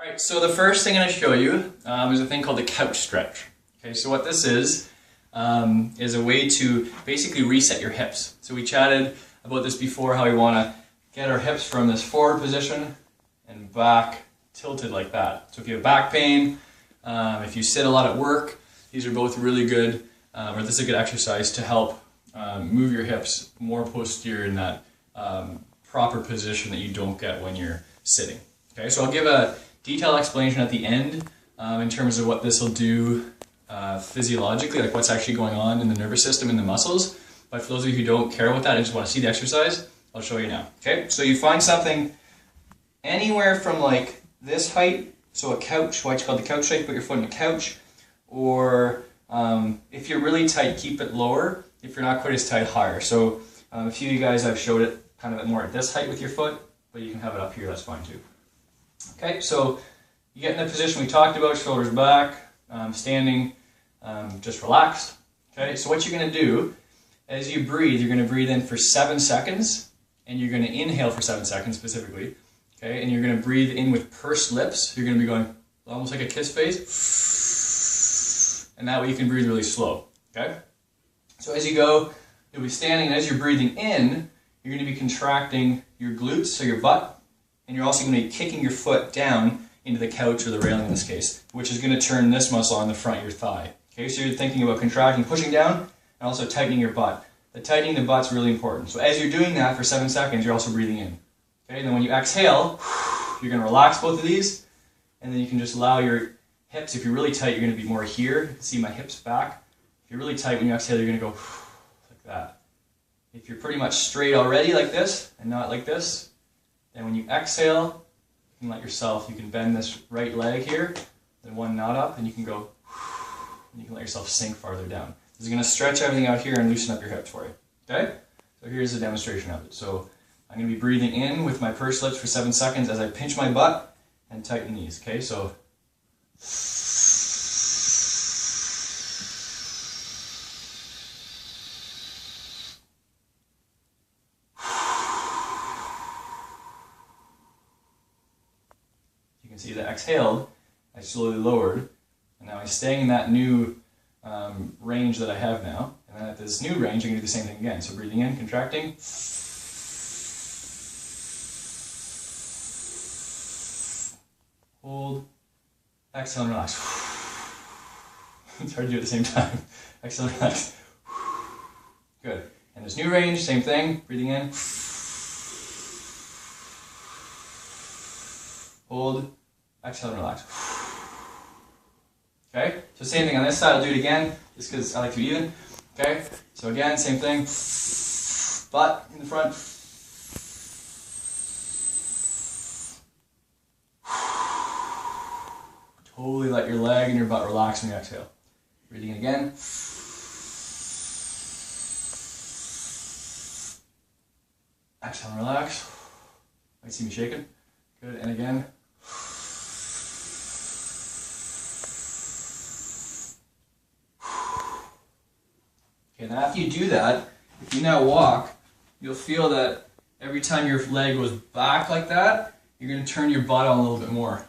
Alright, so the first thing I'm going to show you is a thing called the couch stretch. Okay, so what this is a way to basically reset your hips. So we chatted about this before, how we want to get our hips from this forward position and back tilted like that. So if you have back pain, if you sit a lot at work, these are both really good, or this is a good exercise to help move your hips more posterior in that proper position that you don't get when you're sitting. Okay, so I'll give a detailed explanation at the end in terms of what this will do physiologically, like what's actually going on in the nervous system and the muscles. But for those of you who don't care about that and just want to see the exercise, I'll show you now. Okay, so you find something anywhere from like this height, so a couch, why it's called the couch height, put your foot on a couch, or if you're really tight, keep it lower. If you're not quite as tight, higher. So a few of you guys, I've showed it kind of more at this height with your foot, but you can have it up here, that's fine too. Okay, so you get in the position we talked about, shoulders back, standing, just relaxed. Okay, so what you're going to do, as you breathe, you're going to breathe in for 7 seconds, and you're going to inhale for 7 seconds specifically. Okay, and you're going to breathe in with pursed lips. You're going to be going almost like a kiss face, and that way you can breathe really slow. Okay, so as you go, you'll be standing, and as you're breathing in, you're going to be contracting your glutes, so your butt, and you're also going to be kicking your foot down into the couch or the railing in this case, which is going to turn this muscle on the front of your thigh. Okay, so you're thinking about contracting, pushing down, and also tightening your butt. The tightening the butt's really important. So as you're doing that for 7 seconds, you're also breathing in. Okay, and then when you exhale, you're going to relax both of these, and then you can just allow your hips, if you're really tight, you're going to be more here. You can see my hips back. If you're really tight when you exhale, you're going to go like that. If you're pretty much straight already like this, and not like this, then when you exhale, you can let yourself, you can bend this right leg here, then one knot up, and you can go, and you can let yourself sink farther down. This is going to stretch everything out here and loosen up your hips for you. Okay? So here's a demonstration of it. So I'm going to be breathing in with my pursed lips for 7 seconds as I pinch my butt and tighten these. Okay? So you can see that I exhaled, I slowly lowered, and now I'm staying in that new range that I have now. And then at this new range, I'm going to do the same thing again. So breathing in, contracting. Hold. Exhale and relax. It's hard to do at the same time. Exhale and relax. Good. And this new range, same thing. Breathing in. Hold. Exhale and relax. Okay, so same thing on this side. I'll do it again, just because I like to be even. Okay, so again, same thing. Butt in the front. Totally let your leg and your butt relax when you exhale. Breathing in again. Exhale and relax. You see me shaking. Good, and again. Okay, now after you do that, if you now walk, you'll feel that every time your leg goes back like that, you're going to turn your butt on a little bit more.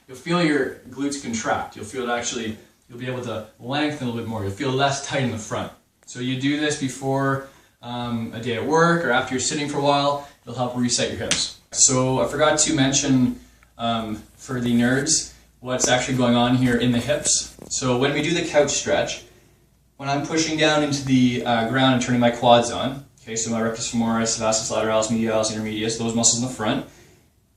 You'll feel your glutes contract. You'll feel it actually, you'll be able to lengthen a little bit more. You'll feel less tight in the front. So you do this before a day at work or after you're sitting for a while, it'll help reset your hips. So I forgot to mention for the nerds what's actually going on here in the hips. So when we do the couch stretch, when I'm pushing down into the ground and turning my quads on, okay, so my rectus femoris, vastus lateralis, medialis, intermedius, those muscles in the front,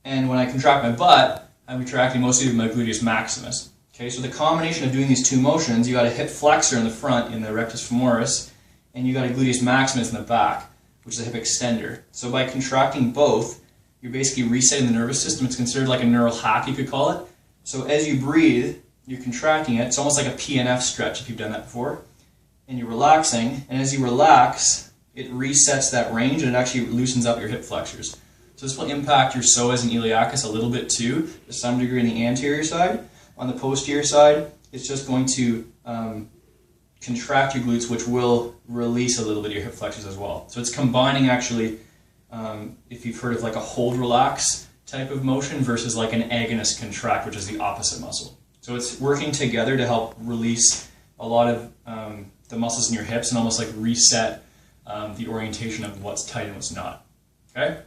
and when I contract my butt, I'm contracting mostly with my gluteus maximus. Okay, so the combination of doing these two motions, you got a hip flexor in the front in the rectus femoris, and you got a gluteus maximus in the back, which is a hip extender. So by contracting both, you're basically resetting the nervous system. It's considered like a neural hack, you could call it. So as you breathe, you're contracting it. It's almost like a PNF stretch if you've done that before. And you're relaxing, and as you relax, it resets that range and it actually loosens up your hip flexors. So this will impact your psoas and iliacus a little bit too, to some degree in the anterior side. On the posterior side, it's just going to contract your glutes, which will release a little bit of your hip flexors as well. So it's combining actually, if you've heard of like a hold relax, type of motion versus like an agonist contract, which is the opposite muscle. So it's working together to help release a lot of the muscles in your hips and almost like reset the orientation of what's tight and what's not. Okay?